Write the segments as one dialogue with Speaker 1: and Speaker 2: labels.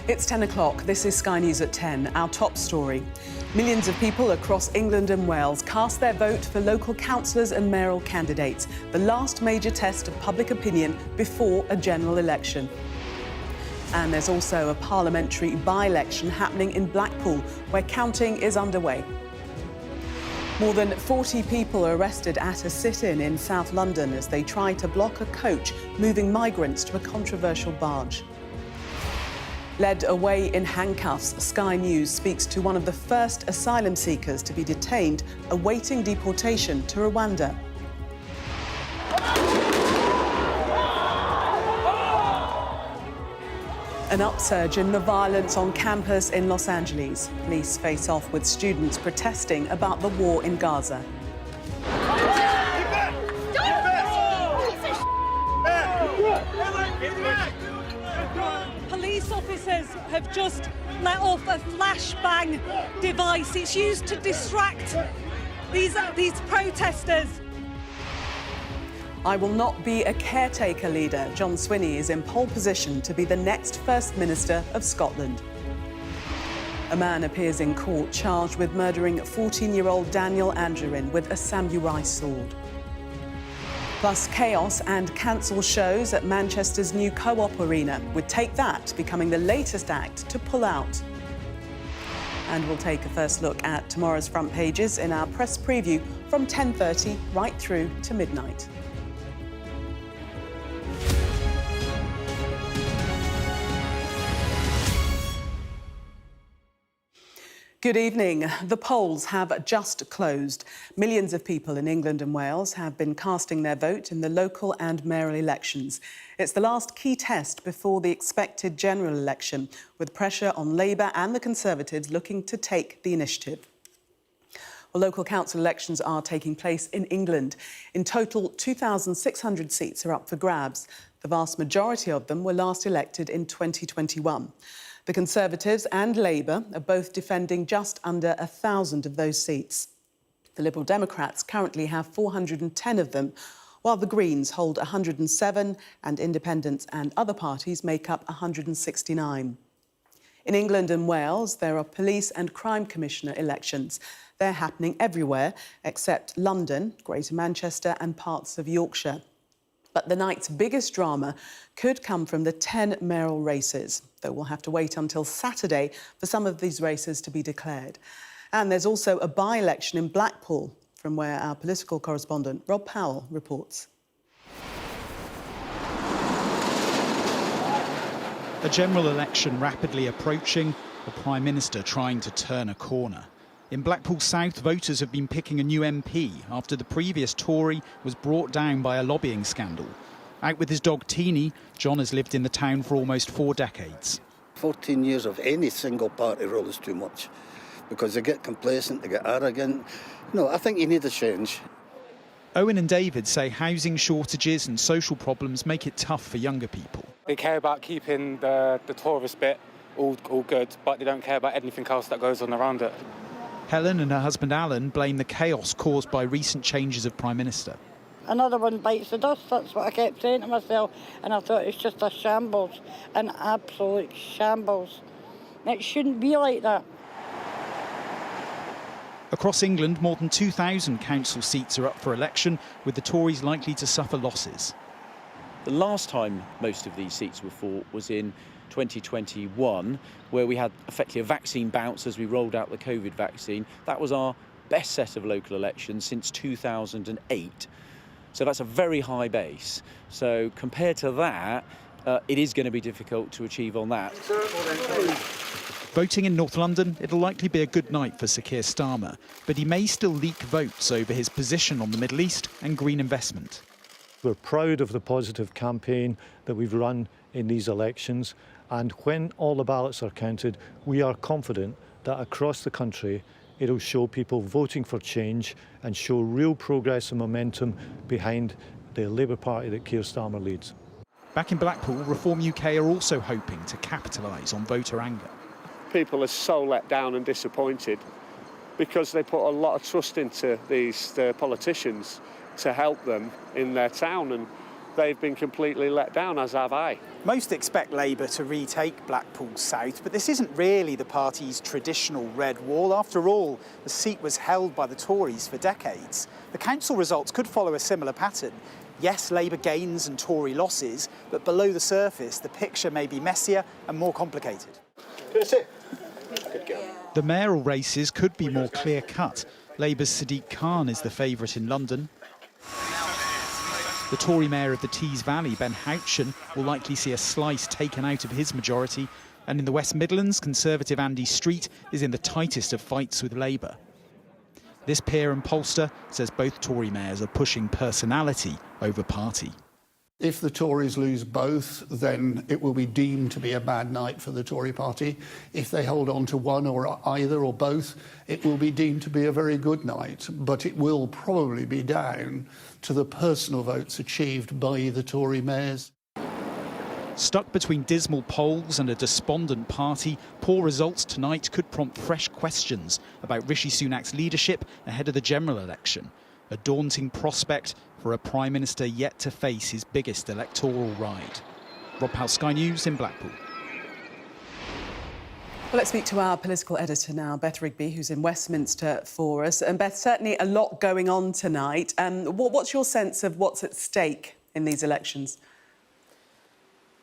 Speaker 1: It's 10 o'clock. This is Sky News at 10. Our top story. Millions of people across England and Wales cast their vote for local councillors and mayoral candidates, the last major test of public opinion before a general election. And there's also a parliamentary by-election happening in Blackpool, where counting is underway. More than 40 people are arrested at a sit-in in South London as they try to block a coach moving migrants to a controversial barge. Led away in handcuffs, Sky News speaks to one of the first asylum seekers to be detained, awaiting deportation to Rwanda. An upsurge in the violence on campus in Los Angeles. Police face off with students protesting about the war in Gaza.
Speaker 2: Police officers have just let off a flashbang device. It's used to distract these protesters.
Speaker 1: I will not be a caretaker leader. John Swinney is in pole position to be the next First Minister of Scotland. A man appears in court charged with murdering 14-year-old Daniel Angerin with a samurai sword. Plus chaos and cancelled shows at Manchester's new Co-op Arena, with Take That becoming the latest act to pull out. And we'll take a first look at tomorrow's front pages in our press preview from 10:30 right through to midnight. Good evening. The polls have just closed. Millions of people in England and Wales have been casting their vote in the local and mayoral elections. It's the last key test before the expected general election, with pressure on Labour and the Conservatives looking to take the initiative. Well, local council elections are taking place in England. In total, 2,600 seats are up for grabs. The vast majority of them were last elected in 2021. The Conservatives and Labour are both defending just under 1,000 of those seats. The Liberal Democrats currently have 410 of them, while the Greens hold 107 and Independents and other parties make up 169. In England and Wales, there are police and crime commissioner elections. They're happening everywhere except London, Greater Manchester and parts of Yorkshire. But the night's biggest drama could come from the 10 mayoral races, though we'll have to wait until Saturday for some of these races to be declared. And there's also a by-election in Blackpool, from where our political correspondent Rob Powell reports.
Speaker 3: A general election rapidly approaching, the Prime Minister trying to turn a corner. In Blackpool South, voters have been picking a new MP after the previous Tory was brought down by a lobbying scandal. Out with his dog Teeny, John has lived in the town for almost 4 decades.
Speaker 4: 14 years of any single party rule is too much, because they get complacent, they get arrogant. No, I think you need a change.
Speaker 3: Owen and David say housing shortages and social problems make it tough for younger people.
Speaker 5: They care about keeping the tourist bit all good, but they don't care about anything else that goes on around it.
Speaker 3: Helen and her husband Alan blame the chaos caused by recent changes of Prime Minister.
Speaker 6: Another one bites the dust, that's what I kept saying to myself, and I thought it's just a shambles, an absolute shambles. It shouldn't be like that.
Speaker 3: Across England, more than 2,000 council seats are up for election, with the Tories likely to suffer losses.
Speaker 7: The last time most of these seats were fought was in 2021, where we had effectively a vaccine bounce as we rolled out the COVID vaccine. That was our best set of local elections since 2008. So that's a very high base. So compared to that, it is going to be difficult to achieve on that.
Speaker 3: Voting in North London, it'll likely be a good night for Sir Keir Starmer, but he may still leak votes over his position on the Middle East and green investment.
Speaker 8: We're proud of the positive campaign that we've run in these elections, and when all the ballots are counted, we are confident that across the country it'll show people voting for change and show real progress and momentum behind the Labour Party that Keir Starmer leads.
Speaker 3: Back in Blackpool, Reform UK are also hoping to capitalise on voter anger.
Speaker 9: People are so let down and disappointed because they put a lot of trust into these politicians to help them in their town, and they've been completely let down, as have I.
Speaker 3: Most expect Labour to retake Blackpool South, but this isn't really the party's traditional red wall. After all, the seat was held by the Tories for decades. The council results could follow a similar pattern. Yes, Labour gains and Tory losses, but below the surface, the picture may be messier and more complicated. The mayoral races could be more clear-cut. Labour's Sadiq Khan is the favourite in London. The Tory mayor of the Tees Valley, Ben Houchen, will likely see a slice taken out of his majority. And in the West Midlands, Conservative Andy Street is in the tightest of fights with Labour. This peer and pollster says both Tory mayors are pushing personality over party.
Speaker 10: If the Tories lose both, then it will be deemed to be a bad night for the Tory party. If they hold on to one or either or both, it will be deemed to be a very good night. But it will probably be down to the personal votes achieved by the Tory mayors.
Speaker 3: Stuck between dismal polls and a despondent party, poor results tonight could prompt fresh questions about Rishi Sunak's leadership ahead of the general election. A daunting prospect for a Prime Minister yet to face his biggest electoral ride. Rob Powell, Sky News in Blackpool.
Speaker 1: Well, let's speak to our political editor now, Beth Rigby, who's in Westminster for us. And Beth, certainly a lot going on tonight. What's your sense of what's at stake in these elections?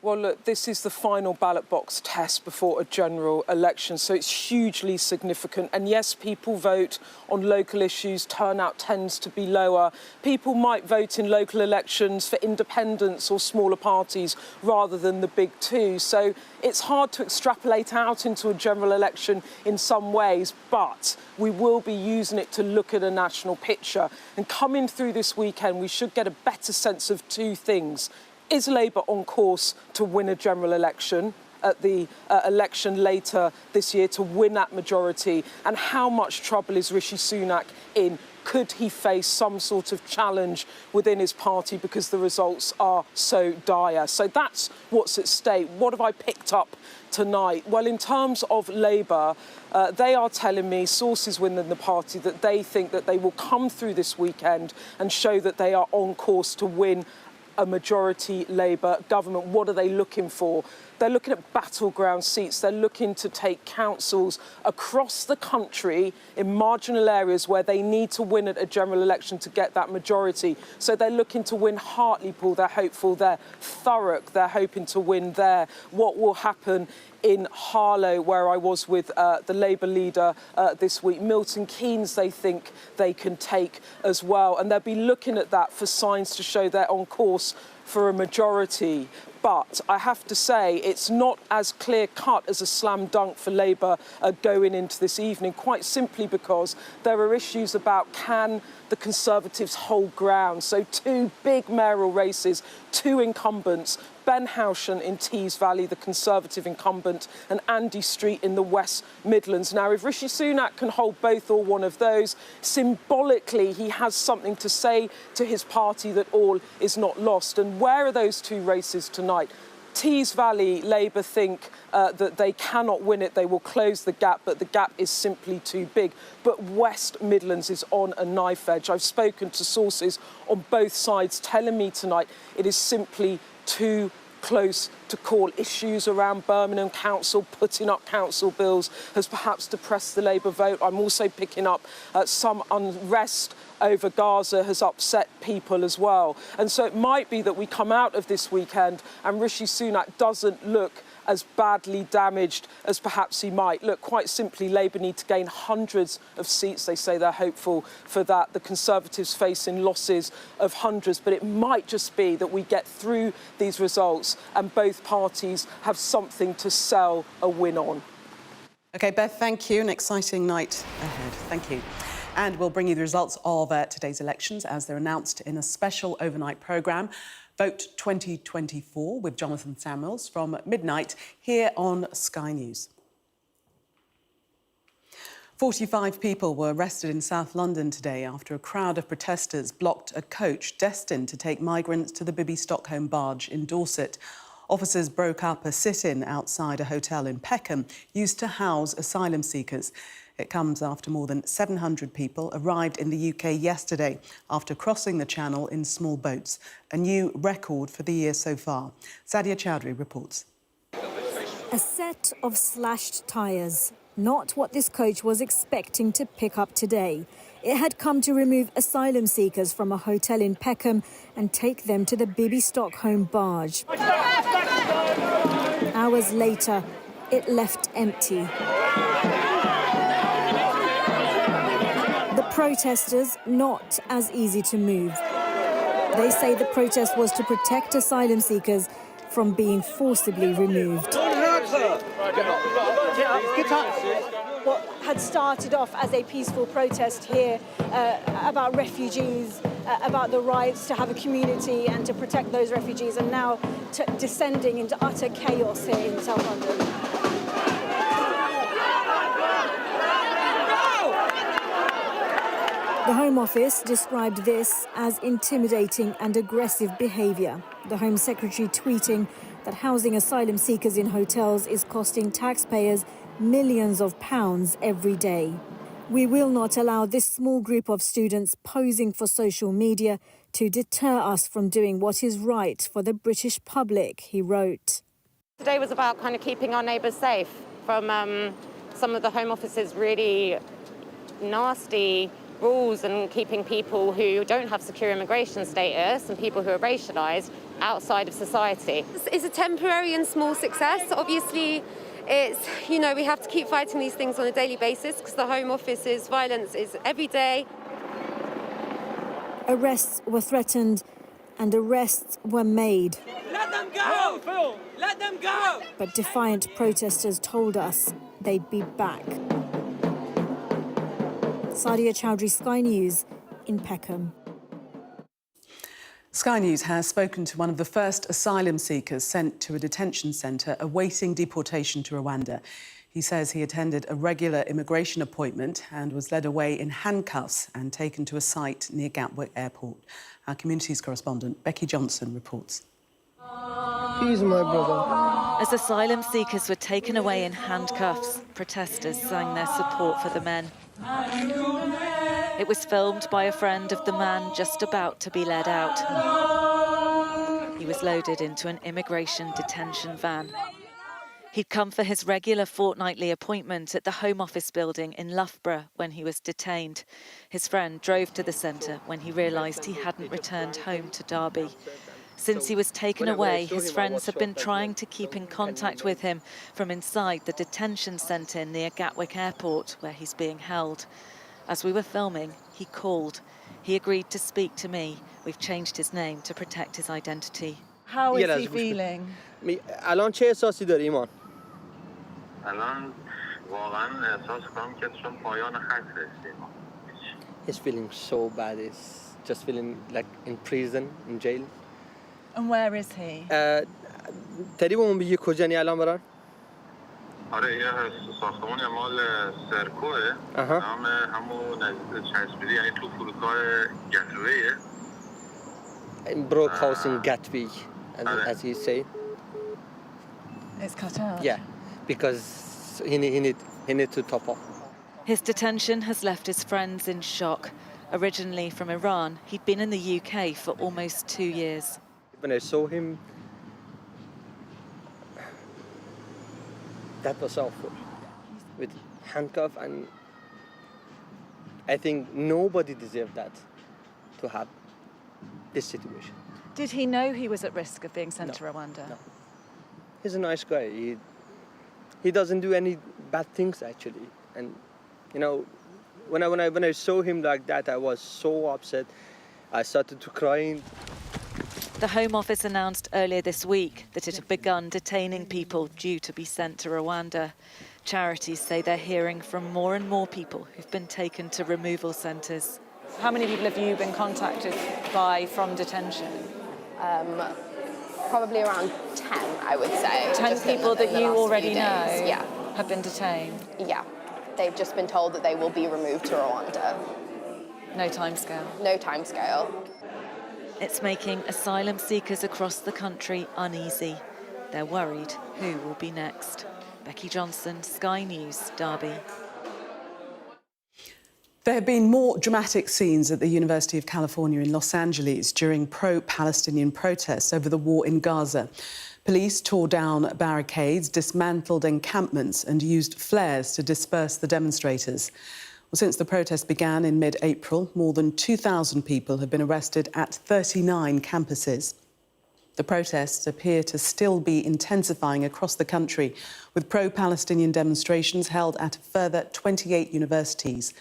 Speaker 11: Well, look, this is the final ballot box test before a general election, so it's hugely significant. And yes, people vote on local issues, turnout tends to be lower. People might vote in local elections for independents or smaller parties rather than the big two. So it's hard to extrapolate out into a general election in some ways, but we will be using it to look at a national picture. And coming through this weekend, we should get a better sense of two things. Is Labour on course to win a general election at the election later this year, to win that majority? And how much trouble is Rishi Sunak in? Could he face some sort of challenge within his party because the results are so dire? So that's what's at stake. What have I picked up tonight? Well, in terms of Labour, they are telling me, sources within the party, that they think that they will come through this weekend and show that they are on course to win a majority Labour government. What are they looking for? They're looking at battleground seats. They're looking to take councils across the country in marginal areas where they need to win at a general election to get that majority. So they're looking to win Hartlepool. They're hopeful there. Thurrock, they're hoping to win there. What will happen in Harlow, where I was with the Labour leader this week? Milton Keynes, they think they can take as well. And they'll be looking at that for signs to show they're on course for a majority. But I have to say, it's not as clear-cut as a slam dunk for Labour going into this evening, quite simply because there are issues about can the Conservatives hold ground. So two big mayoral races, two incumbents, Ben Houchen in Tees Valley, the Conservative incumbent, and Andy Street in the West Midlands. Now, if Rishi Sunak can hold both or one of those, symbolically he has something to say to his party that all is not lost. And where are those two races tonight? Tees Valley, Labour think that they cannot win it. They will close the gap, but the gap is simply too big. But West Midlands is on a knife edge. I've spoken to sources on both sides telling me tonight it is simply too close to call. Issues around Birmingham Council putting up council bills has perhaps depressed the Labour vote. I'm also picking up some unrest over Gaza has upset people as well. And so it might be that we come out of this weekend and Rishi Sunak doesn't look as badly damaged as perhaps he might. Look, quite simply, Labour need to gain hundreds of seats. They say they're hopeful for that. The Conservatives facing losses of hundreds. But it might just be that we get through these results and both parties have something to sell a win on.
Speaker 1: OK, Beth, thank you. An exciting night ahead. Thank you. And we'll bring you the results of today's elections as they're announced in a special overnight programme. Vote 2024 with Jonathan Samuels from midnight here on Sky News. 45 people were arrested in South London today after a crowd of protesters blocked a coach destined to take migrants to the Bibby Stockholm barge in Dorset. Officers broke up a sit-in outside a hotel in Peckham used to house asylum seekers. It comes after more than 700 people arrived in the UK yesterday after crossing the Channel in small boats, a new record for the year so far. Sadia Chowdhury reports.
Speaker 12: A set of slashed tyres, not what this coach was expecting to pick up today. It had come to remove asylum seekers from a hotel in Peckham and take them to the Bibi Stockholm barge. Hours later, it left empty. The protesters not as easy to move. They say the protest was to protect asylum seekers from being forcibly removed. What had started off as a peaceful protest here about refugees, about the rights to have a community and to protect those refugees, and now descending into utter chaos here in South London. The Home Office described this as intimidating and aggressive behaviour. The Home Secretary tweeting that housing asylum seekers in hotels is costing taxpayers millions of pounds every day. We will not allow this small group of students posing for social media to deter us from doing what is right for the British public, he wrote.
Speaker 13: Today was about kind of keeping our neighbours safe from some of the Home Office's really nasty rules and keeping people who don't have secure immigration status and people who are racialised outside of society.
Speaker 14: It's a temporary and small success. Obviously, it's, we have to keep fighting these things on a daily basis because the Home Office's violence is every day.
Speaker 12: Arrests were threatened and arrests were made.
Speaker 15: Let them go! Phil! Let them go!
Speaker 12: But defiant protesters told us they'd be back. Sadia Chowdhury, Sky News, in Peckham.
Speaker 1: Sky News has spoken to one of the first asylum seekers sent to a detention centre awaiting deportation to Rwanda. He says he attended a regular immigration appointment and was led away in handcuffs and taken to a site near Gatwick Airport. Our communities correspondent Becky Johnson reports.
Speaker 16: He's my brother.
Speaker 17: As asylum seekers were taken away in handcuffs, protesters sang their support for the men. It was filmed by a friend of the man just about to be led out. He was loaded into an immigration detention van. He'd come for his regular fortnightly appointment at the Home Office building in Loughborough when he was detained. His friend drove to the centre when he realised he hadn't returned home to Derby. Since he was taken away, his friends have been trying to keep in contact with him from inside the detention centre near Gatwick Airport, where he's being held. As we were filming, he called. He agreed to speak to me. We've changed his name to protect his identity.
Speaker 18: How is he feeling?
Speaker 16: الان چه احساسی داری ایمان؟
Speaker 19: الان واقعا احساس کنم که چون پایان خط رسیدیم.
Speaker 16: He's feeling so bad. He's just feeling like in prison, in jail.
Speaker 18: And where is he?
Speaker 16: تری بهمون بگی کجا نی الان بران؟
Speaker 19: آره یه ساختمان مال سرکوه نام همون چسبیدی یعنی تو فرودگاه گتویه.
Speaker 16: Broke house in Gatwick, as he said.
Speaker 18: It's cut out?
Speaker 16: Yeah, because he need to top up.
Speaker 17: His detention has left his friends in shock. Originally from Iran, he'd been in the UK for almost 2 years.
Speaker 16: When I saw him, that was awful. With handcuff, and I think nobody deserved that to have this situation.
Speaker 18: Did he know he was at risk of being sent to Rwanda?
Speaker 16: No. He's a nice guy. He doesn't do any bad things actually. And when I saw him like that, I was so upset. I started to cry.
Speaker 17: The Home Office announced earlier this week that it had begun detaining people due to be sent to Rwanda. Charities say they're hearing from more and more people who've been taken to removal centres.
Speaker 18: How many people have you been contacted by from detention?
Speaker 20: Probably around 10, I would say.
Speaker 18: 10 people that you already know
Speaker 20: yeah.
Speaker 18: have been detained?
Speaker 20: Yeah. They've just been told that they will be removed to Rwanda.
Speaker 18: No timescale?
Speaker 20: No timescale.
Speaker 17: It's making asylum seekers across the country uneasy. They're worried who will be next. Becky Johnson, Sky News, Derby.
Speaker 1: There have been more dramatic scenes at the University of California in Los Angeles during pro-Palestinian protests over the war in Gaza. Police tore down barricades, dismantled encampments and used flares to disperse the demonstrators. Well, since the protest began in mid-April, more than 2,000 people have been arrested at 39 campuses. The protests appear to still be intensifying across the country, with pro-Palestinian demonstrations held at a further 28 universities.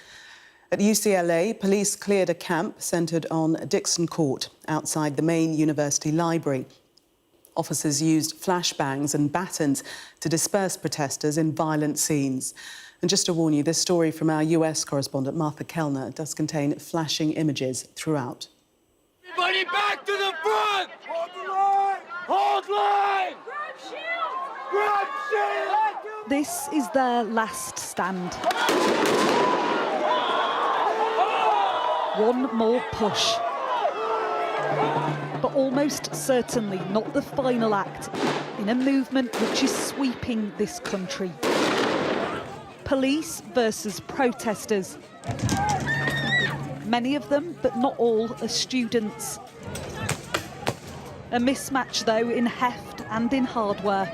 Speaker 1: At UCLA, police cleared a camp centred on Dixon Court outside the main university library. Officers used flashbangs and batons to disperse protesters in violent scenes. And just to warn you, this story from our US correspondent Martha Kellner does contain flashing images throughout.
Speaker 15: Everybody back to the front! Hold the line! Hold line! Grab shield! Grab shield!
Speaker 21: This is their last stand. One more push. But almost certainly not the final act in a movement which is sweeping this country. Police versus protesters. Many of them, but not all, are students. A mismatch, though, in heft and in hardware.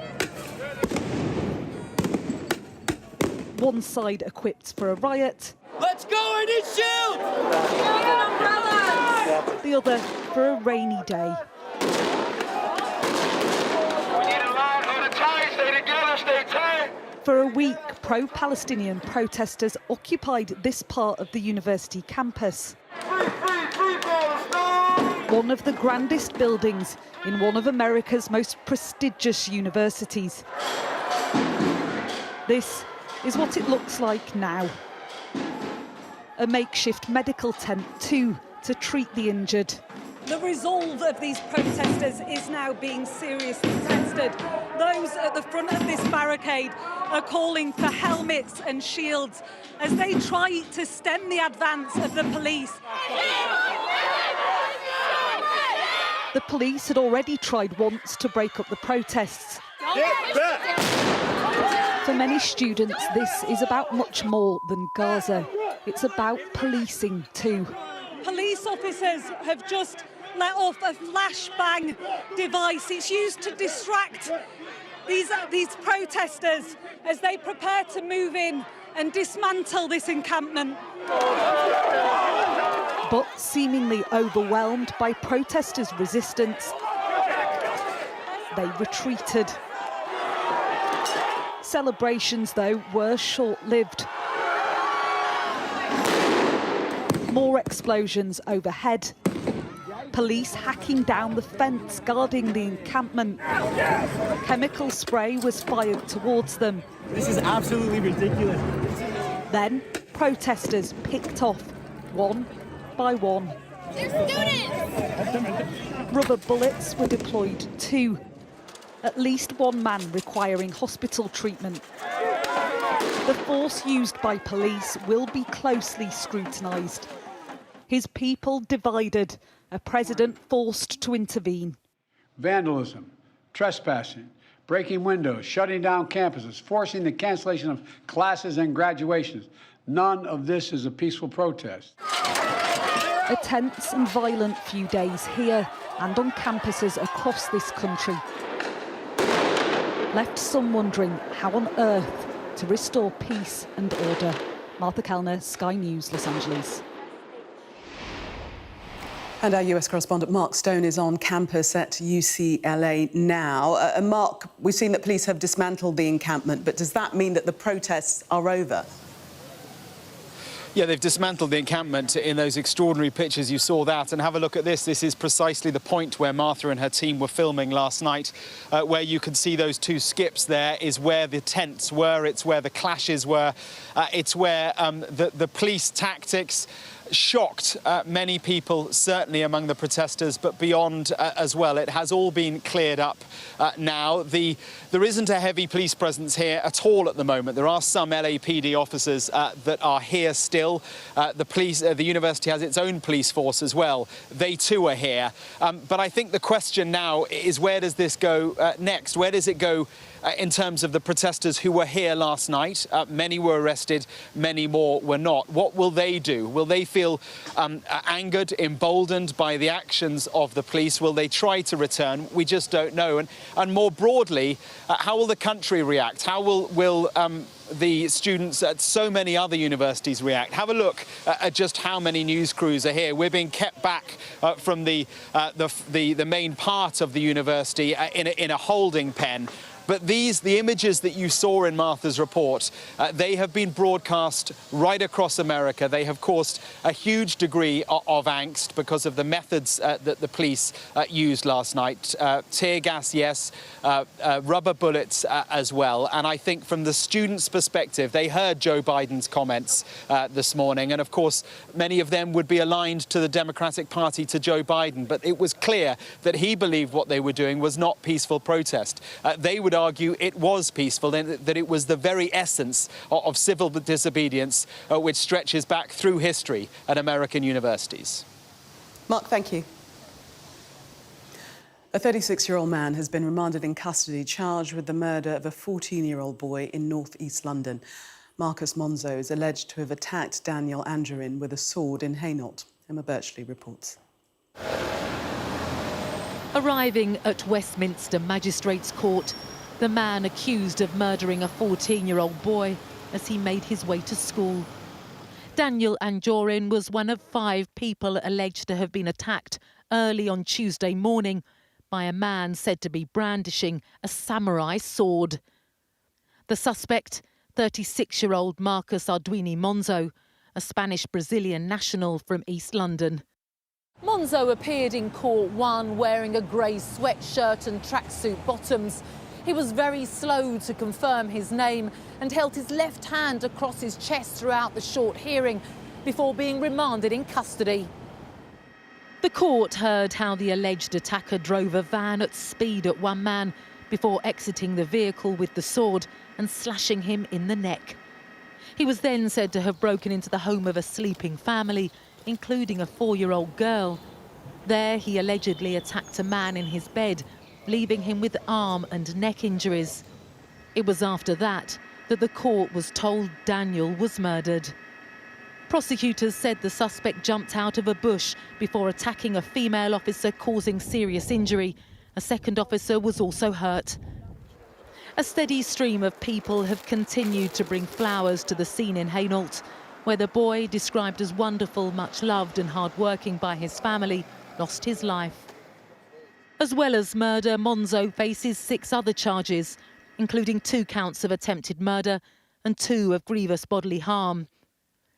Speaker 21: One side equipped for a riot.
Speaker 15: Let's go, I need shield!
Speaker 21: The other for a rainy day.
Speaker 15: We need a line on the tie, stay together, stay tight!
Speaker 21: For a week, pro-Palestinian protesters occupied this part of the university campus. One of the grandest buildings in one of America's most prestigious universities. This is what it looks like now. A makeshift medical tent, too, to treat the injured.
Speaker 2: The resolve of these protesters is now being seriously tested. Those at the front of this barricade are calling for helmets and shields as they try to stem the advance of the police.
Speaker 21: The police had already tried once to break up the protests.
Speaker 15: Get back!
Speaker 21: For many students, this is about much more than Gaza. It's about policing too.
Speaker 2: Police officers have just let off a flashbang device. It's used to distract these protesters as they prepare to move in and dismantle this encampment.
Speaker 21: But seemingly overwhelmed by protesters' resistance, they retreated. Celebrations, though, were short-lived. More explosions overhead. Police hacking down the fence guarding the encampment. Chemical spray was fired towards them.
Speaker 22: This is absolutely ridiculous.
Speaker 21: Then protesters picked off, one by one.
Speaker 15: They're students!
Speaker 21: Rubber bullets were deployed too. At least one man requiring hospital treatment. The force used by police will be closely scrutinised. His people divided, a president forced to intervene.
Speaker 23: Vandalism, trespassing, breaking windows, shutting down campuses, forcing the cancellation of classes and graduations. None of this is a peaceful protest.
Speaker 21: A tense and violent few days here and on campuses across this country left some wondering how on earth to restore peace and order. Martha Kellner, Sky News, Los Angeles.
Speaker 1: And our US correspondent Mark Stone is on campus at UCLA now. Mark, we've seen that police have dismantled the encampment, but does that mean that the protests are over?
Speaker 24: Yeah, they've dismantled the encampment in those extraordinary pictures. You saw that. And have a look at this. This is precisely the point where Martha and her team were filming last night, where you can see those two skips there is where the tents were. It's where the clashes were. It's where the police tactics shocked many people, certainly among the protesters, but beyond as well. It has all been cleared up now. There isn't a heavy police presence here at all at the moment. There are some LAPD officers that are here still. The university has its own police force as well. They too are here. But I think the question now is, where does this go next? Where does it go in terms of the protesters who were here last night? Many were arrested, many more were not. What will they do? Will they feel angered, emboldened by the actions of the police? Will they try to return? We just don't know. And more broadly, how will the country react? How will the students at so many other universities react? Have a look at just how many news crews are here. We're being kept back from the main part of the university in a holding pen. But the images that you saw in Martha's report, they have been broadcast right across America. They have caused a huge degree of angst because of the methods that the police used last night. Tear gas, yes, rubber bullets as well. And I think from the students' perspective, they heard Joe Biden's comments this morning. And of course, many of them would be aligned to the Democratic Party, to Joe Biden. But it was clear that he believed what they were doing was not peaceful protest. They would argue it was peaceful, and that it was the very essence of civil disobedience which stretches back through history at American universities.
Speaker 1: Mark, thank you. A 36-year-old man has been remanded in custody, charged with the murder of a 14-year-old boy in North East London. Marcus Monzo is alleged to have attacked Daniel Anjorin with a sword in Hainault. Emma Birchley reports.
Speaker 4: Arriving at Westminster Magistrates' Court, the man accused of murdering a 14-year-old boy as he made his way to school. Daniel Anjorin was one of 5 people alleged to have been attacked early on Tuesday morning by a man said to be brandishing a samurai sword. The suspect, 36-year-old Marcus Arduini Monzo, a Spanish-Brazilian national from East London. Monzo appeared in Court 1 wearing a grey sweatshirt and tracksuit bottoms. He was very slow to confirm his name and held his left hand across his chest throughout the short hearing before being remanded in custody. The court heard how the alleged attacker drove a van at speed at one man before exiting the vehicle with the sword and slashing him in the neck. He was then said to have broken into the home of a sleeping family, including a 4-year-old girl. There he allegedly attacked a man in his bed, leaving him with arm and neck injuries. It was after that the court was told Daniel was murdered. Prosecutors said the suspect jumped out of a bush before attacking a female officer, causing serious injury. A second officer was also hurt. A steady stream of people have continued to bring flowers to the scene in Hainault, where the boy, described as wonderful, much loved and hard-working by his family, lost his life. As well as murder, Monzo faces 6 other charges, including 2 counts of attempted murder and 2 of grievous bodily harm.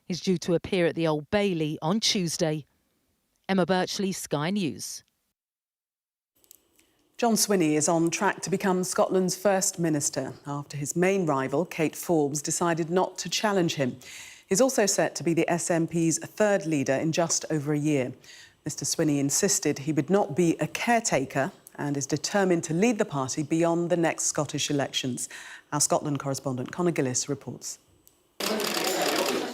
Speaker 4: He's due to appear at the Old Bailey on Tuesday. Emma Birchley, Sky News.
Speaker 1: John Swinney is on track to become Scotland's first minister after his main rival, Kate Forbes, decided not to challenge him. He's also set to be the SNP's 3rd leader in just over a year. Mr Swinney insisted he would not be a caretaker and is determined to lead the party beyond the next Scottish elections. Our Scotland correspondent Conor Gillis reports.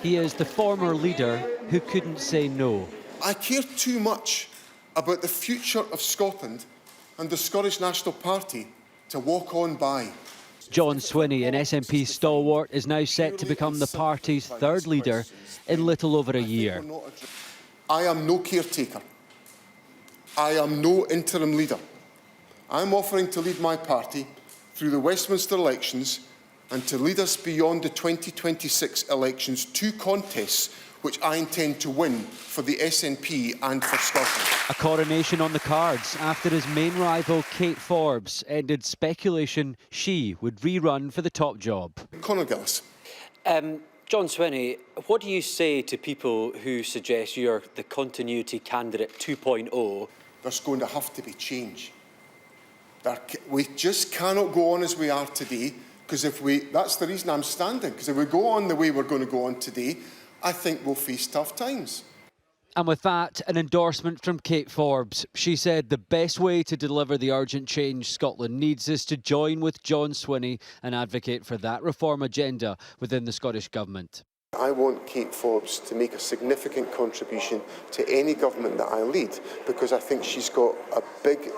Speaker 5: He is the former leader who couldn't say no.
Speaker 6: I care too much about the future of Scotland and the Scottish National Party to walk on by.
Speaker 5: John Swinney, an SNP stalwart, is now set to become the party's 3rd leader in little over a year.
Speaker 6: I am no caretaker. I am no interim leader. I am offering to lead my party through the Westminster elections and to lead us beyond the 2026 elections, 2 contests which I intend to win for the SNP and for Scotland.
Speaker 5: A coronation on the cards after his main rival, Kate Forbes, ended speculation she would rerun for the top job.
Speaker 6: Conor Gillis.
Speaker 7: John Swinney, what do you say to people who suggest you're the continuity candidate 2.0?
Speaker 6: There's going to have to be change. We just cannot go on as we are today, because that's the reason I'm standing, because if we go on the way we're going to go on today, I think we'll face tough times.
Speaker 5: And with that, an endorsement from Kate Forbes. She said the best way to deliver the urgent change Scotland needs is to join with John Swinney and advocate for that reform agenda within the Scottish Government.
Speaker 6: I want Kate Forbes to make a significant contribution to any government that I lead, because I think she's got a big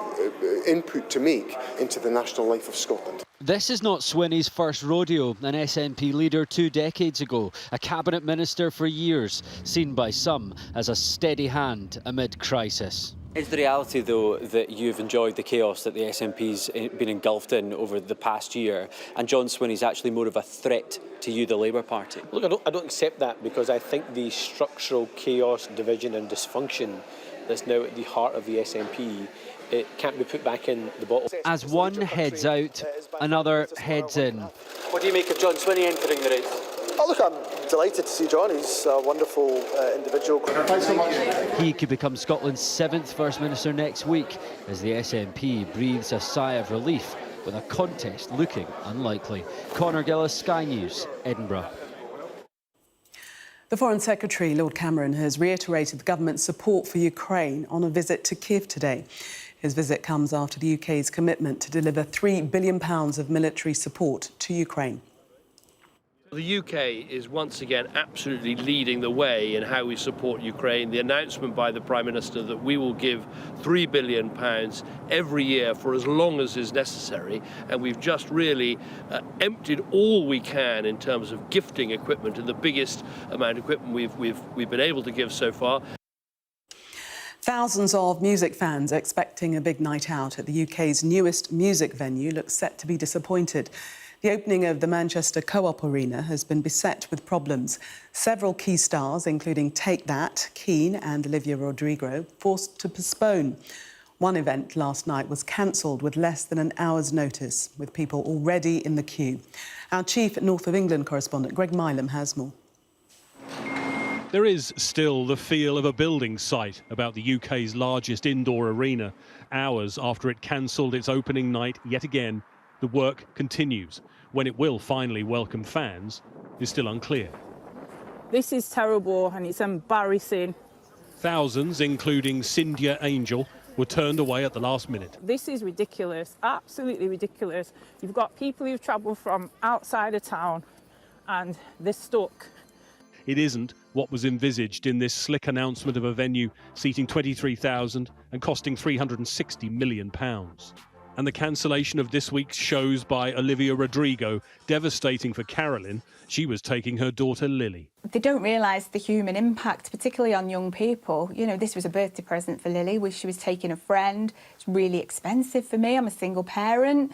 Speaker 6: input to make into the national life of Scotland.
Speaker 5: This is not Swinney's first rodeo, an SNP leader 2 decades ago, a cabinet minister for years, seen by some as a steady hand amid crisis.
Speaker 7: Is the reality, though, that you've enjoyed the chaos that the SNP's been engulfed in over the past year, and John Swinney's actually more of a threat to you, the Labour Party?
Speaker 3: Look, I don't accept that, because I think the structural chaos, division and dysfunction that's now at the heart of the SNP, it can't be put back in the bottle.
Speaker 5: As one heads out, another heads in.
Speaker 7: What do you make of John Swinney entering the race?
Speaker 8: Oh, look, I'm delighted to see John. He's a wonderful individual. Thanks so much.
Speaker 5: He could become Scotland's 7th First Minister next week as the SNP breathes a sigh of relief with a contest looking unlikely. Conor Gillis, Sky News, Edinburgh.
Speaker 1: The Foreign Secretary, Lord Cameron, has reiterated the government's support for Ukraine on a visit to Kiev today. His visit comes after the UK's commitment to deliver £3 billion of military support to Ukraine.
Speaker 9: The UK is once again absolutely leading the way in how we support Ukraine. The announcement by the Prime Minister that we will give £3 billion every year for as long as is necessary, and we've just really emptied all we can in terms of gifting equipment, and the biggest amount of equipment we've been able to give so far.
Speaker 1: Thousands of music fans expecting a big night out at the UK's newest music venue look set to be disappointed. The opening of the Manchester Co-op Arena has been beset with problems. Several key stars, including Take That, Keane and Olivia Rodrigo, forced to postpone. One event last night was cancelled with less than an hour's notice, with people already in the queue. Our chief North of England correspondent, Greg Milam, has more.
Speaker 10: There is still the feel of a building site about the UK's largest indoor arena. Hours after it cancelled its opening night yet again, the work continues. When it will finally welcome fans is still unclear.
Speaker 25: This is terrible and it's embarrassing.
Speaker 10: Thousands, including Cynthia Angel, were turned away at the last minute.
Speaker 25: This is ridiculous, absolutely ridiculous. You've got people who've travelled from outside of town and they're stuck.
Speaker 10: It isn't what was envisaged in this slick announcement of a venue seating 23,000 and costing £360 million. And the cancellation of this week's shows by Olivia Rodrigo, devastating for Carolyn. She was taking her daughter Lily.
Speaker 26: They don't realise the human impact, particularly on young people. You know, this was a birthday present for Lily, where she was taking a friend. It's really expensive for me. I'm a single parent.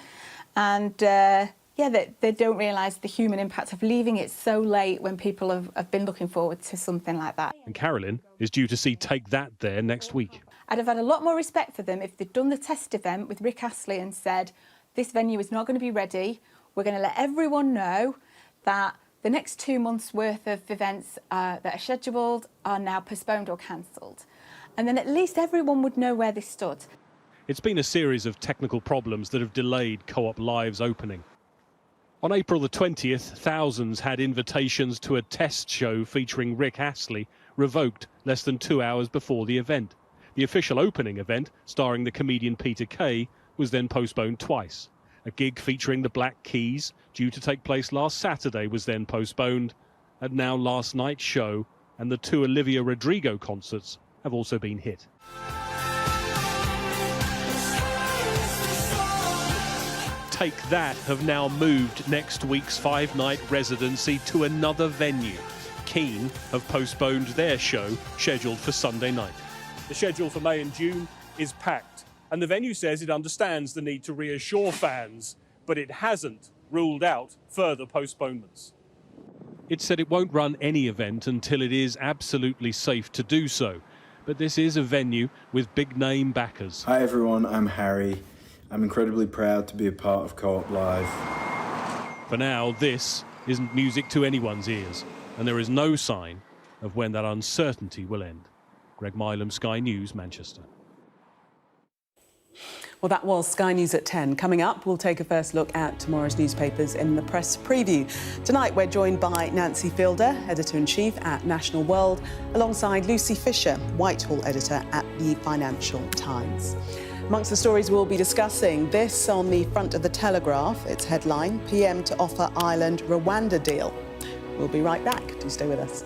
Speaker 26: And, they don't realise the human impact of leaving it so late when people have been looking forward to something like that.
Speaker 10: And Carolyn is due to see Take That there next week.
Speaker 26: I'd have had a lot more respect for them if they'd done the test event with Rick Astley and said, this venue is not going to be ready. We're going to let everyone know that the next 2 months' worth of events that are scheduled are now postponed or cancelled. And then at least everyone would know where they stood.
Speaker 10: It's been a series of technical problems that have delayed Co-op Live's opening. On April the 20th, thousands had invitations to a test show featuring Rick Astley revoked less than 2 hours before the event. The official opening event, starring the comedian Peter Kay, was then postponed twice. A gig featuring the Black Keys, due to take place last Saturday, was then postponed. And now last night's show and the 2 Olivia Rodrigo concerts have also been hit. Take That have now moved next week's 5-night residency to another venue. Keane have postponed their show, scheduled for Sunday night. The schedule for May and June is packed, and the venue says it understands the need to reassure fans, but it hasn't ruled out further postponements. It said it won't run any event until it is absolutely safe to do so, but this is a venue with big-name backers.
Speaker 27: Hi everyone, I'm Harry. I'm incredibly proud to be a part of Co-op Live.
Speaker 10: For now, this isn't music to anyone's ears, and there is no sign of when that uncertainty will end. Greg Milam, Sky News, Manchester.
Speaker 1: Well, that was Sky News at 10. Coming up, we'll take a first look at tomorrow's newspapers in the press preview. Tonight, we're joined by Nancy Fielder, Editor-in-Chief at National World, alongside Lucy Fisher, Whitehall Editor at the Financial Times. Amongst the stories we'll be discussing, this on the front of the Telegraph. Its headline, PM to offer Ireland Rwanda deal. We'll be right back. Do stay with us.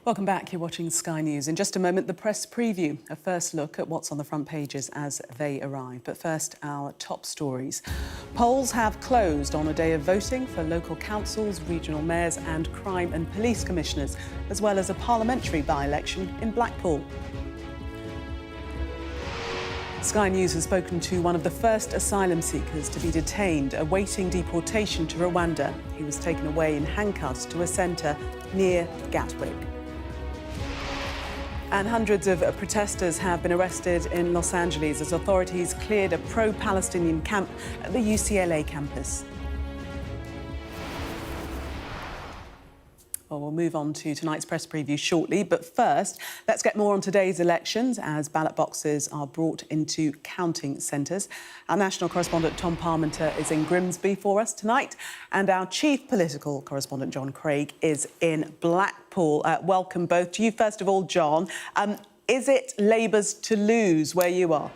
Speaker 1: Welcome back. You're watching Sky News. In just a moment, the press preview, a first look at what's on the front pages as they arrive. But first, our top stories. Polls have closed on a day of voting for local councils, regional mayors and crime and police commissioners, as well as a parliamentary by-election in Blackpool. Sky News has spoken to one of the first asylum seekers to be detained, awaiting deportation to Rwanda. He was taken away in handcuffs to a centre near Gatwick. And hundreds of protesters have been arrested in Los Angeles as authorities cleared a pro-Palestinian camp at the UCLA campus. Well, we'll move on to tonight's press preview shortly, but first, let's get more on today's elections as ballot boxes are brought into counting centres. Our national correspondent Tom Parmenter is in Grimsby for us tonight, and our chief political correspondent John Craig is in Blackpool. Welcome both to you. First of all, John, is it Labour's to lose where you are?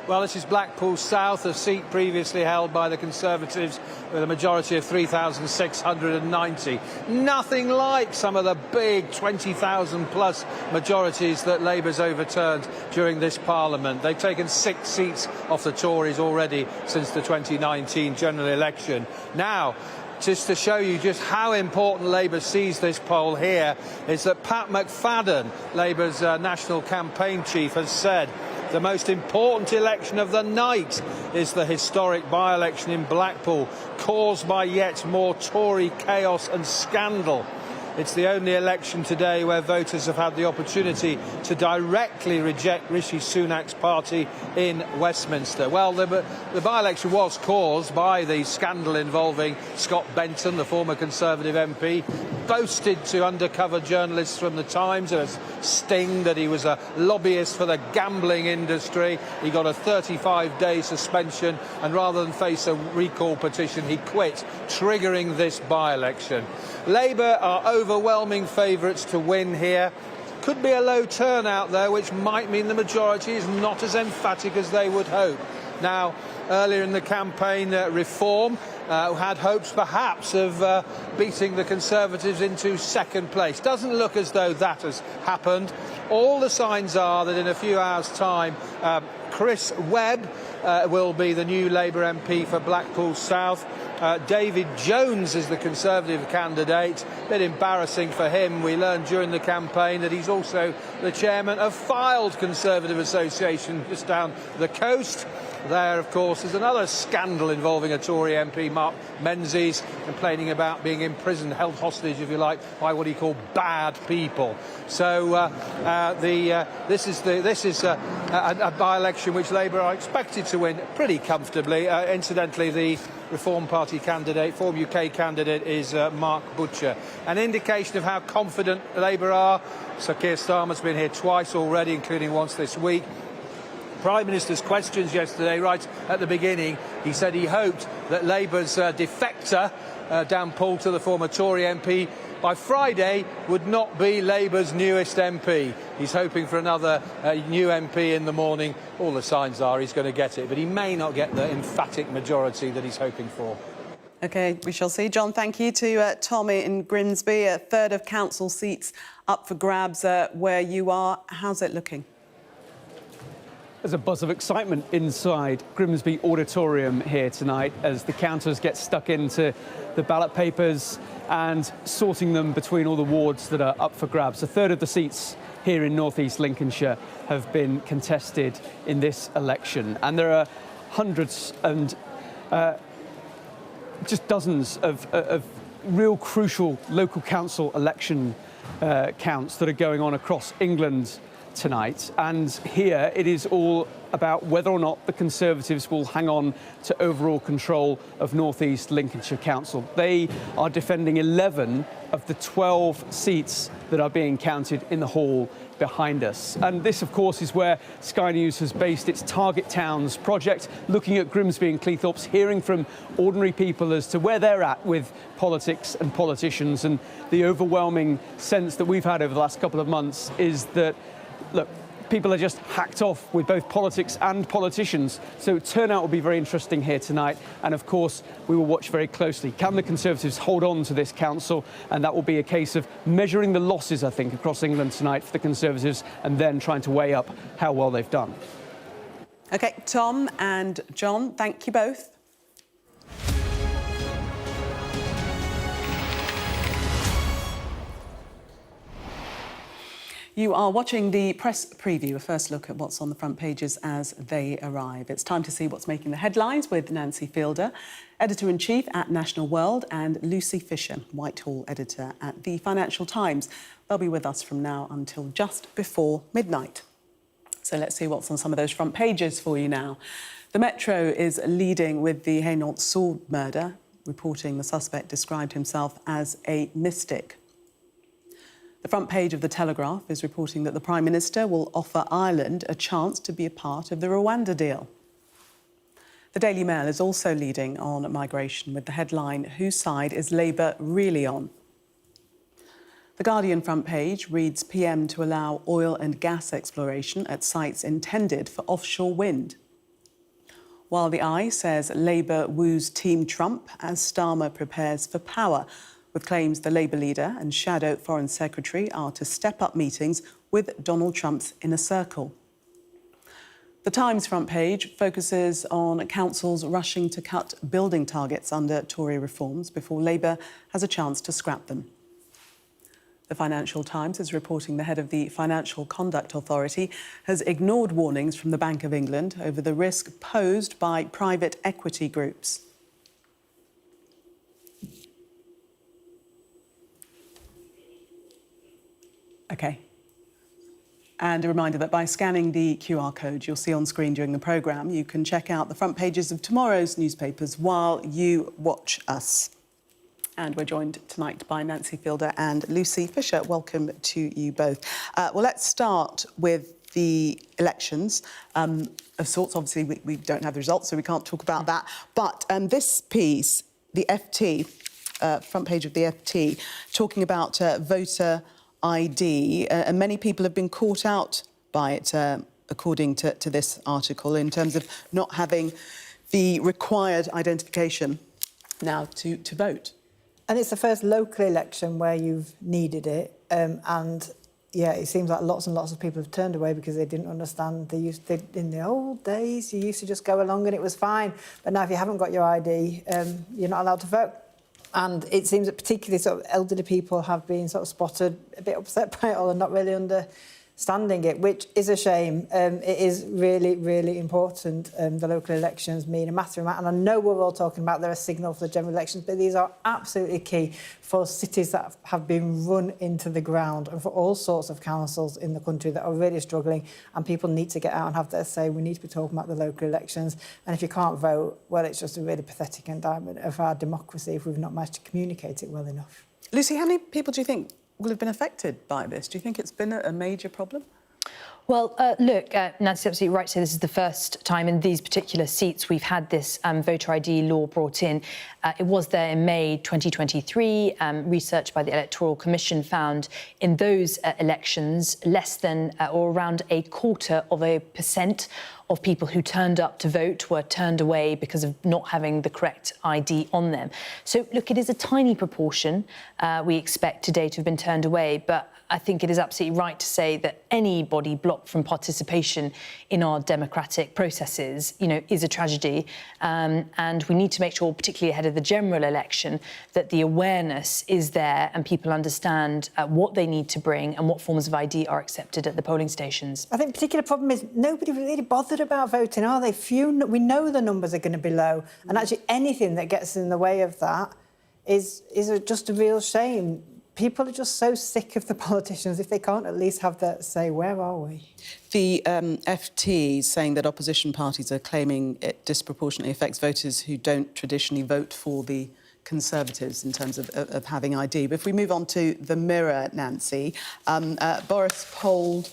Speaker 11: Well, this is Blackpool South, a seat previously held by the Conservatives with a majority of 3,690. Nothing like some of the big 20,000 plus majorities that Labour's overturned during this Parliament. They've taken 6 seats off the Tories already since the 2019 general election. Now, just to show you just how important Labour sees this poll here, is that Pat McFadden, Labour's national campaign chief, has said the most important election of the night is the historic by-election in Blackpool, caused by yet more Tory chaos and scandal. It's the only election today where voters have had the opportunity to directly reject Rishi Sunak's party in Westminster. Well, the by-election was caused by the scandal involving Scott Benton, the former Conservative MP, boasted to undercover journalists from the Times in a sting that he was a lobbyist for the gambling industry. He got a 35-day suspension, and rather than face a recall petition, he quit, triggering this by-election. Labour are overwhelming favourites to win here. Could be a low turnout, though, which might mean the majority is not as emphatic as they would hope. Now, earlier in the campaign, Reform had hopes perhaps of beating the Conservatives into second place. Doesn't look as though that has happened. All the signs are that in a few hours' time, Chris Webb will be the new Labour MP for Blackpool South. David Jones is the Conservative candidate. A bit embarrassing for him. We learned during the campaign that he's also the chairman of Fylde Conservative Association just down the coast. There, of course, is another scandal involving a Tory MP, Mark Menzies, complaining about being imprisoned, held hostage, if you like, by what he called bad people. So this is a by-election which Labour are expected to win pretty comfortably. Incidentally, the Reform Party candidate, Form UK candidate, is Mark Butcher. An indication of how confident Labour are. Sir Keir Starmer's been here twice already, including once this week. Prime Minister's questions yesterday, right at the beginning, he said he hoped that Labour's defector, Dan Poulter, the former Tory MP, by Friday would not be Labour's newest MP. He's hoping for another new MP in the morning. All the signs are he's going to get it, but he may not get the emphatic majority that he's hoping for.
Speaker 1: OK, we shall see. John, thank you to Tommy in Grimsby. A third of council seats up for grabs where you are. How's it looking?
Speaker 12: There's a buzz of excitement inside Grimsby Auditorium here tonight as the counters get stuck into the ballot papers and sorting them between all the wards that are up for grabs. A third of the seats here in North East Lincolnshire have been contested in this election, and there are hundreds and just dozens of real crucial local council election counts that are going on across England tonight, and here it is all about whether or not the Conservatives will hang on to overall control of North East Lincolnshire Council. They are defending 11 of the 12 seats that are being counted in the hall behind us. And this, of course, is where Sky News has based its Target Towns project, looking at Grimsby and Cleethorpes, hearing from ordinary people as to where they're at with politics and politicians. And the overwhelming sense that we've had over the last couple of months is that, look, people are just hacked off with both politics and politicians. So turnout will be very interesting here tonight. And of course, we will watch very closely. Can the Conservatives hold on to this council? And that will be a case of measuring the losses, I think, across England tonight for the Conservatives, and then trying to weigh up how well they've done.
Speaker 1: OK, Tom and John, thank you both. You are watching the press preview, a first look at what's on the front pages as they arrive. It's time to see what's making the headlines with Nancy Fielder, Editor-in-Chief at National World, and Lucy Fisher, Whitehall Editor at the Financial Times. They'll be with us from now until just before midnight. So let's see what's on some of those front pages for you now. The Metro is leading with the Hainault sword murder. reporting the suspect described himself as a mystic. The front page of The Telegraph is reporting that the Prime Minister will offer Ireland a chance to be a part of the Rwanda deal. The Daily Mail is also leading on migration with the headline, "Whose side is Labour really on?" The Guardian front page reads, PM to allow oil and gas exploration at sites intended for offshore wind. While the Eye says Labour woos Team Trump as Starmer prepares for power, with claims the Labour leader and shadow Foreign Secretary are to step up meetings with Donald Trump's inner circle. The Times front page focuses on councils rushing to cut building targets under Tory reforms before Labour has a chance to scrap them. The Financial Times is reporting the head of the Financial Conduct Authority has ignored warnings from the Bank of England over the risk posed by private equity groups. OK. And a reminder that by scanning the QR code you'll see on screen during the programme, you can check out the front pages of tomorrow's newspapers while you watch us. And we're joined tonight by Nancy Fielder and Lucy Fisher. Welcome to you both. Well, let's start with the elections of sorts. Obviously, we don't have the results, so we can't talk about that. But this piece, the FT, front page of the FT, talking about voter ID, and many people have been caught out by it, according to this article, in terms of not having the required identification now to vote.
Speaker 13: And it's the first local election where you've needed it. And, yeah, it seems like lots and lots of people have turned away because they didn't understand. In the old days, you used to just go along and it was fine. But now if you haven't got your ID, you're not allowed to vote. And it seems that particularly sort of elderly people have been sort of spotted a bit upset by it all and not really understanding it, which is a shame. It is really, really important. The local elections mean a massive amount. And I know we're all talking about they're a signal for the general elections, but these are absolutely key for cities that have been run into the ground and for all sorts of councils in the country that are really struggling. And people need to get out and have their say. We need to be talking about the local elections. And if you can't vote, well, it's just a really pathetic indictment of our democracy if we've not managed to communicate it well enough.
Speaker 1: Lucy, how many people do you think will have been affected by this? Do you think it's been a major problem?
Speaker 14: Well, look, Nancy's absolutely right to say this is the first time in these particular seats we've had this voter ID law brought in. It was there in May 2023. Research by the Electoral Commission found in those elections less than or around 0.25% of people who turned up to vote were turned away because of not having the correct ID on them. So, look, it is a tiny proportion we expect today to have been turned away, but I think it is absolutely right to say that anybody blocked from participation in our democratic processes, is a tragedy. And we need to make sure, particularly ahead of the general election, that the awareness is there and people understand what they need to bring and what forms of ID are accepted at the polling stations.
Speaker 13: I think the particular problem is nobody really bothered about voting, are they? We know the numbers are going to be low, and actually anything that gets in the way of that is just a real shame. People are just so sick of the politicians if they can't at least have their say. Where are we?
Speaker 1: The FT is saying that opposition parties are claiming it disproportionately affects voters who don't traditionally vote for the Conservatives in terms of having ID. But if we move on to the Mirror, Nancy, Boris polled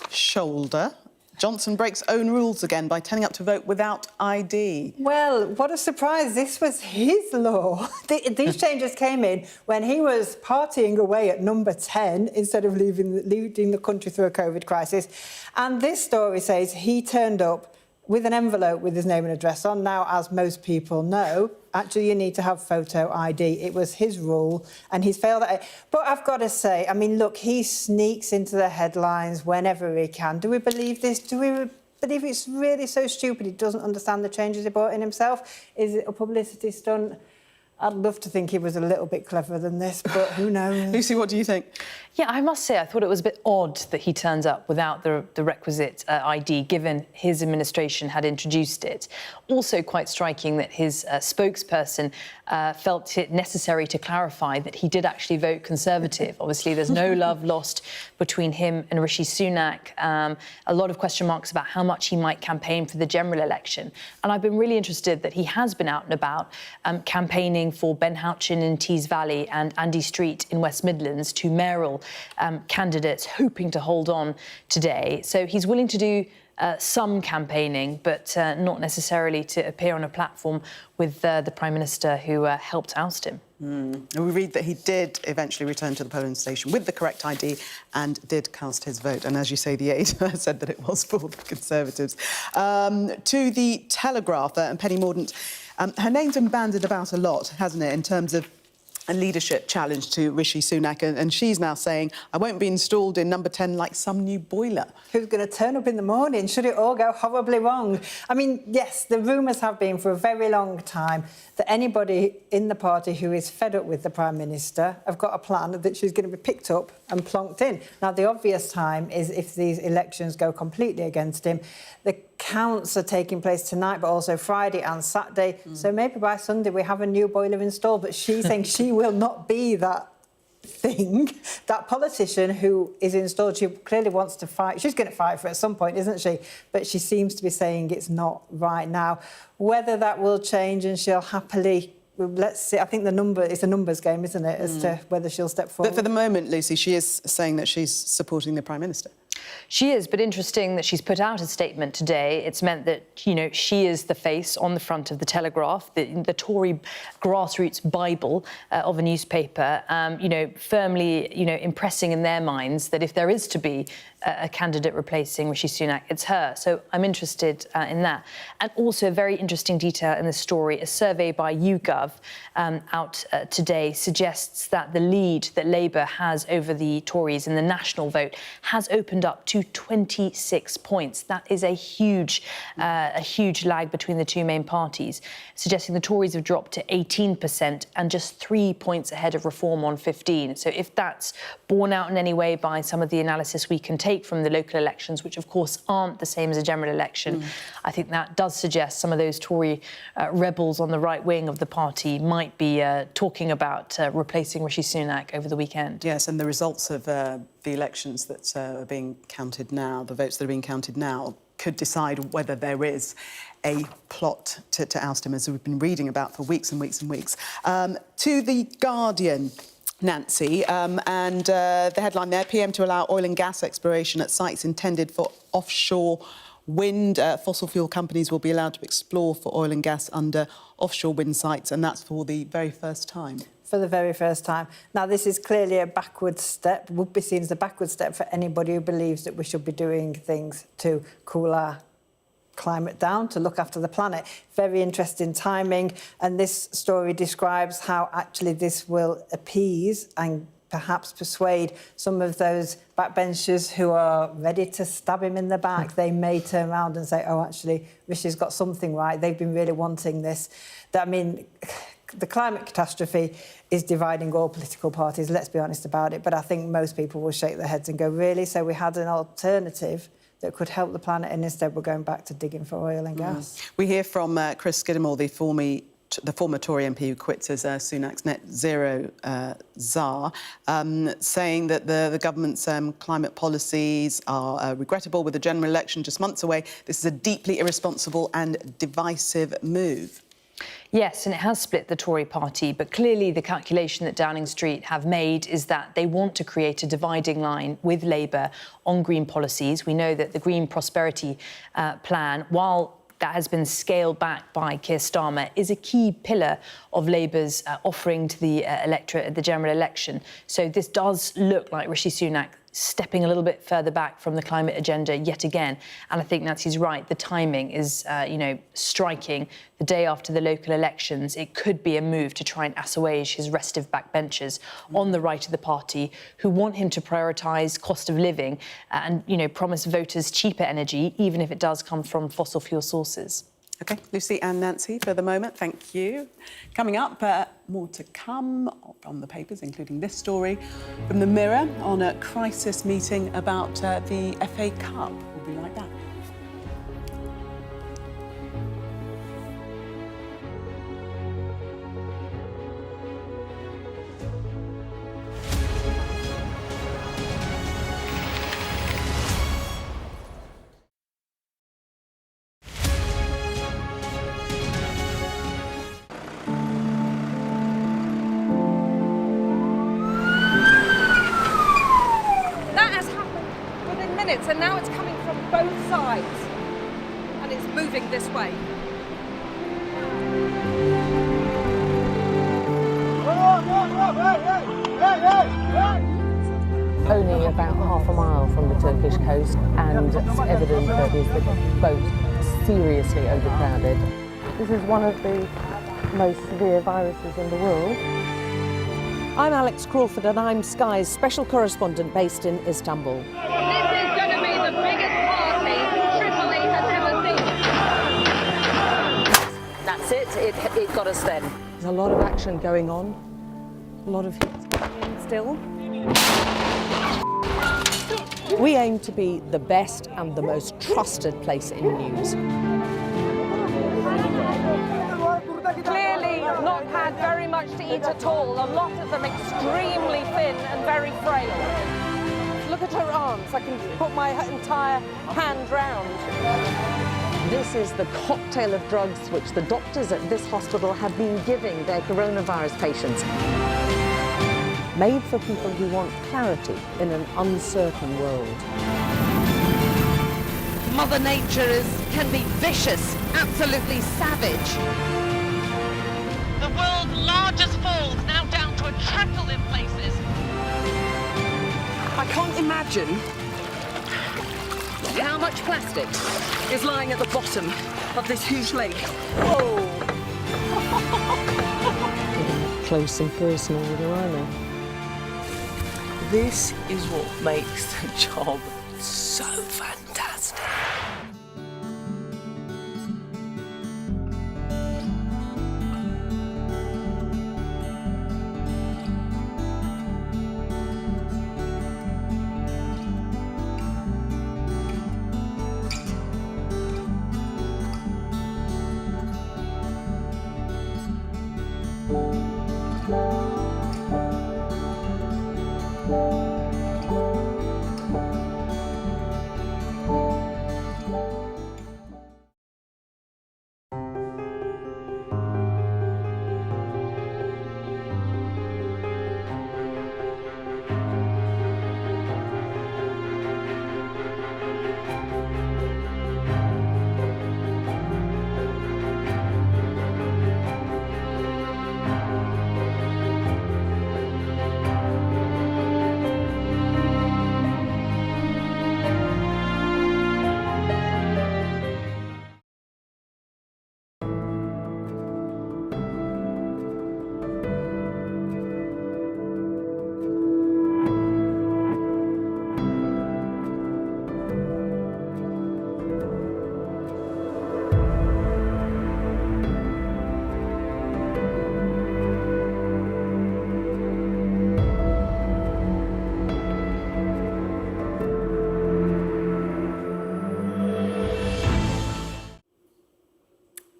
Speaker 1: shoulder. Johnson breaks own rules again by turning up to vote without ID.
Speaker 13: Well, what a surprise. This was his law. These changes came in when he was partying away at number 10 instead of leading the country through a COVID crisis. And this story says he turned up with an envelope with his name and address on. Now, as most people know, actually you need to have photo ID. It was his rule and he's failed at it. But I've got to say, I mean, look, he sneaks into the headlines whenever he can. Do we believe this? Do we believe it's really so stupid he doesn't understand the changes he brought in himself? Is it a publicity stunt? I'd love to think he was a little bit cleverer than this, but who knows?
Speaker 1: Lucy, what do you think?
Speaker 14: Yeah, I must say, I thought it was a bit odd that he turns up without the requisite ID, given his administration had introduced it. Also quite striking that his spokesperson felt it necessary to clarify that he did actually vote Conservative. Obviously, there's no love lost between him and Rishi Sunak. A lot of question marks about how much he might campaign for the general election. And I've been really interested that he has been out and about campaigning campaigning for Ben Houchin in Tees Valley and Andy Street in West Midlands, two mayoral candidates hoping to hold on today. So he's willing to do some campaigning, but not necessarily to appear on a platform with the Prime Minister who helped oust him.
Speaker 1: And we read that he did eventually return to the polling station with the correct ID and did cast his vote. And as you say, the aide said that it was for the Conservatives. To the Telegraph, and Penny Mordaunt, her name's been bandied about a lot, hasn't it, in terms of a leadership challenge to Rishi Sunak, and she's now saying, I won't be installed in number 10 like some new boiler.
Speaker 13: Who's going to turn up in the morning should it all go horribly wrong? I mean, yes, the rumours have been for a very long time that anybody in the party who is fed up with the Prime Minister have got a plan that she's going to be picked up and plonked in. Now, the obvious time is if these elections go completely against him. The counts are taking place tonight, but also Friday and Saturday. So maybe by Sunday we have a new boiler installed, but she's saying she will not be that thing, that politician who is installed. She clearly wants to fight. She's going to fight for it at some point, isn't she? But she seems to be saying it's not right now. Whether that will change and she'll happily... Let's see. I think it's a numbers game, isn't it, as to whether she'll step forward.
Speaker 1: But for the moment, Lucy, she is saying that she's supporting the Prime Minister.
Speaker 14: She is, but interesting that she's put out a statement today. It's meant that, you know, she is the face on the front of the Telegraph, the Tory grassroots Bible of a newspaper, you know, firmly, you know, impressing in their minds that if there is to be a candidate replacing Rishi Sunak, it's her. So I'm interested in that. And also a very interesting detail in the story, a survey by YouGov out today suggests that the lead that Labour has over the Tories in the national vote has opened up to 26 points. That is a huge lag between the two main parties, suggesting the Tories have dropped to 18% and just 3 points ahead of Reform on 15. So if that's borne out in any way by some of the analysis we can take from the local elections, which of course aren't the same as a general election, I think that does suggest some of those Tory rebels on the right wing of the party might be talking about replacing Rishi Sunak over the weekend.
Speaker 1: Yes, and the results of the elections that are being counted now, the votes that are being counted now, could decide whether there is a plot to oust him, as we've been reading about for weeks and weeks and weeks. To The Guardian, Nancy, and the headline there, PM to allow oil and gas exploration at sites intended for offshore wind. Fossil fuel companies will be allowed to explore for oil and gas under offshore wind sites, and that's for the very first time.
Speaker 13: For the very first time. Now, this is clearly a backward step, would be seen as a backward step for anybody who believes that we should be doing things to cool our climate down, to look after the planet. Very interesting timing, and this story describes how actually this will appease and perhaps persuade some of those backbenchers who are ready to stab him in the back. They may turn around and say, oh, actually, Rishi's got something right. They've been really wanting this. I mean, the climate catastrophe is dividing all political parties, let's be honest about it, but I think most people will shake their heads and go, really? So we had an alternative that could help the planet, and instead we're going back to digging for oil and gas.
Speaker 1: We hear from Chris Skidmore, the former Tory MP who quits as Sunak's net zero czar, saying that the government's climate policies are regrettable with the general election just months away. This is a deeply irresponsible and divisive move.
Speaker 14: Yes, and it has split the Tory party, but clearly the calculation that Downing Street have made is that they want to create a dividing line with Labour on green policies. We know that the Green Prosperity Plan, while that has been scaled back by Keir Starmer, is a key pillar of Labour's offering to the electorate at the general election. So this does look like Rishi Sunak stepping a little bit further back from the climate agenda yet again. And I think Nancy's right. The timing is, striking. The day after the local elections, it could be a move to try and assuage his restive backbenchers on the right of the party who want him to prioritise cost of living and, promise voters cheaper energy, even if it does come from fossil fuel sources.
Speaker 1: OK, Lucy and Nancy, for the moment, thank you. Coming up, more to come on the papers, including this story from the Mirror on a crisis meeting about the FA Cup. We'll be right back.
Speaker 2: So now it's coming from both sides and it's moving this way.
Speaker 16: Only about half a mile from the Turkish coast, and it's evident that the boat is seriously overcrowded. This is one of the most severe viruses in the world. I'm Alex Crawford and I'm Sky's special correspondent based in Istanbul.
Speaker 15: This is going to be the biggest party Tripoli has ever seen.
Speaker 16: That's it, it got us then. There's a lot of action going on, a lot of hits coming in still. We aim to be the best and the most trusted place in news.
Speaker 2: Clearly not had very much to eat at all. A lot of them extremely thin and very frail. Look at her arms. I can put my entire hand round.
Speaker 16: This is the cocktail of drugs which the doctors at this hospital have been giving their coronavirus patients. Made for people who want clarity in an uncertain world.
Speaker 2: Mother Nature can be vicious, absolutely savage.
Speaker 4: The world's largest falls now down to a trickle in places.
Speaker 2: I can't imagine how much plastic is lying at the bottom of this huge lake. Whoa!
Speaker 16: Close and personal with her, aren't they?
Speaker 17: This is what makes the job so fantastic.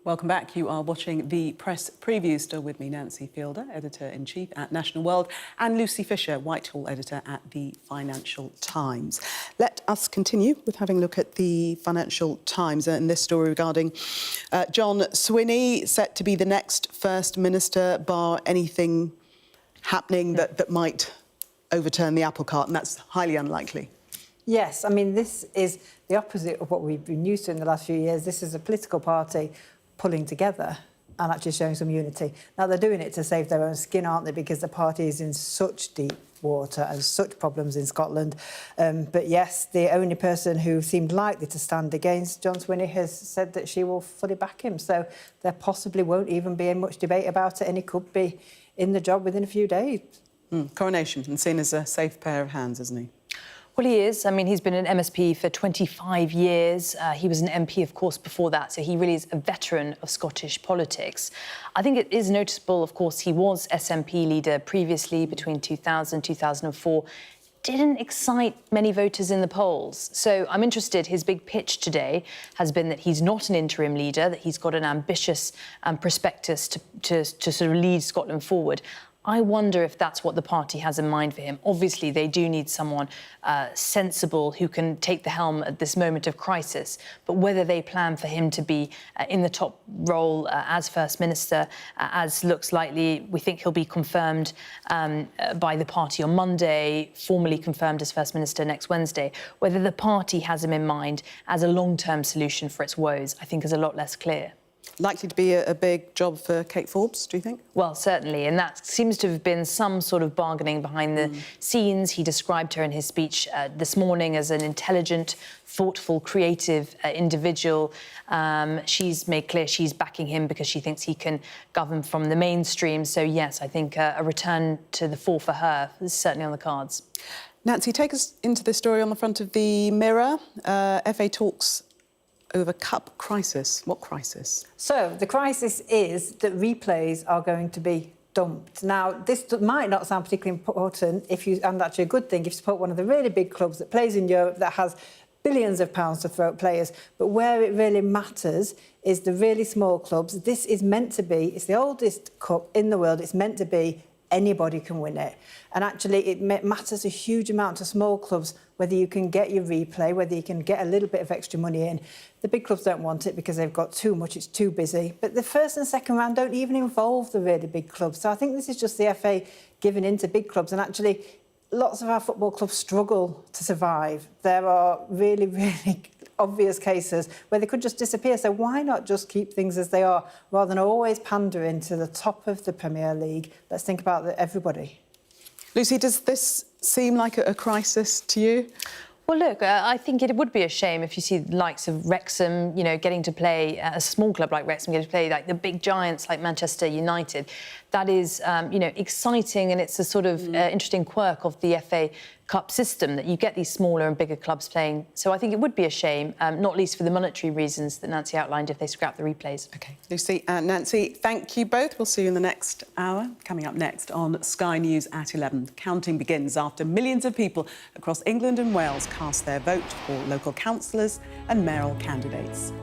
Speaker 1: Welcome back. You are watching the press preview. Still with me, Nancy Fielder, Editor-in-Chief at National World, and Lucy Fisher, Whitehall Editor at the Financial Times. Let us continue with having a look at the Financial Times and this story regarding John Swinney, set to be the next First Minister, bar anything happening that might overturn the apple cart, and that's highly unlikely.
Speaker 13: Yes, I mean, this is the opposite of what we've been used to in the last few years. This is a political party pulling together and actually showing some unity. Now, they're doing it to save their own skin, aren't they? Because the party is in such deep water and such problems in Scotland. But yes, the only person who seemed likely to stand against John Swinney has said that she will fully back him. So there possibly won't even be much debate about it, and he could be in the job within a few days.
Speaker 1: Coronation, and seen as a safe pair of hands, isn't he?
Speaker 14: Well, he is. I mean, he's been an MSP for 25 years. He was an MP, of course, before that, so he really is a veteran of Scottish politics. I think it is noticeable, of course, he was SNP leader previously between 2000 and 2004. Didn't excite many voters in the polls. So I'm interested, his big pitch today has been that he's not an interim leader, that he's got an ambitious prospectus to sort of lead Scotland forward. I wonder if that's what the party has in mind for him. Obviously, they do need someone sensible who can take the helm at this moment of crisis. But whether they plan for him to be in the top role as First Minister, as looks likely, we think he'll be confirmed by the party on Monday, formally confirmed as First Minister next Wednesday. Whether the party has him in mind as a long-term solution for its woes, I think is a lot less clear.
Speaker 1: Likely to be a big job for Kate Forbes, do you think?
Speaker 14: Well, certainly, and that seems to have been some sort of bargaining behind the scenes. He described her in his speech this morning as an intelligent, thoughtful, creative individual. She's made clear she's backing him because she thinks he can govern from the mainstream. So, yes, I think a return to the fore for her is certainly on the cards.
Speaker 1: Nancy, take us into this story on the front of the Mirror. FA talks over cup crisis. What crisis?
Speaker 13: So the crisis is that replays are going to be dumped. Now, this might not sound particularly important and actually a good thing if you support one of the really big clubs that plays in Europe that has billions of pounds to throw at players. But where it really matters is the really small clubs. This is meant to be, it's the oldest cup in the world. It's meant to be anybody can win it. And actually, it matters a huge amount to small clubs whether you can get your replay, whether you can get a little bit of extra money in. The big clubs don't want it because they've got too much, it's too busy. But the first and second round don't even involve the really big clubs. So I think this is just the FA giving in to big clubs. And actually, lots of our football clubs struggle to survive. There are really, really obvious cases where they could just disappear. So why not just keep things as they are rather than always pandering to the top of the Premier League? Let's think about everybody.
Speaker 1: Lucy, does this seem like a crisis to you?
Speaker 14: Well, look, I think it would be a shame if you see the likes of Wrexham, you know, getting to play, a small club like Wrexham, getting to play like the big giants like Manchester United. That is, you know, exciting, and it's a sort of interesting quirk of the FA Cup system that you get these smaller and bigger clubs playing. So I think it would be a shame, not least for the monetary reasons that Nancy outlined, if they scrap the replays.
Speaker 1: OK, Lucy and Nancy, thank you both. We'll see you in the next hour. Coming up next on Sky News at 11. Counting begins after millions of people across England and Wales cast their vote for local councillors and mayoral candidates.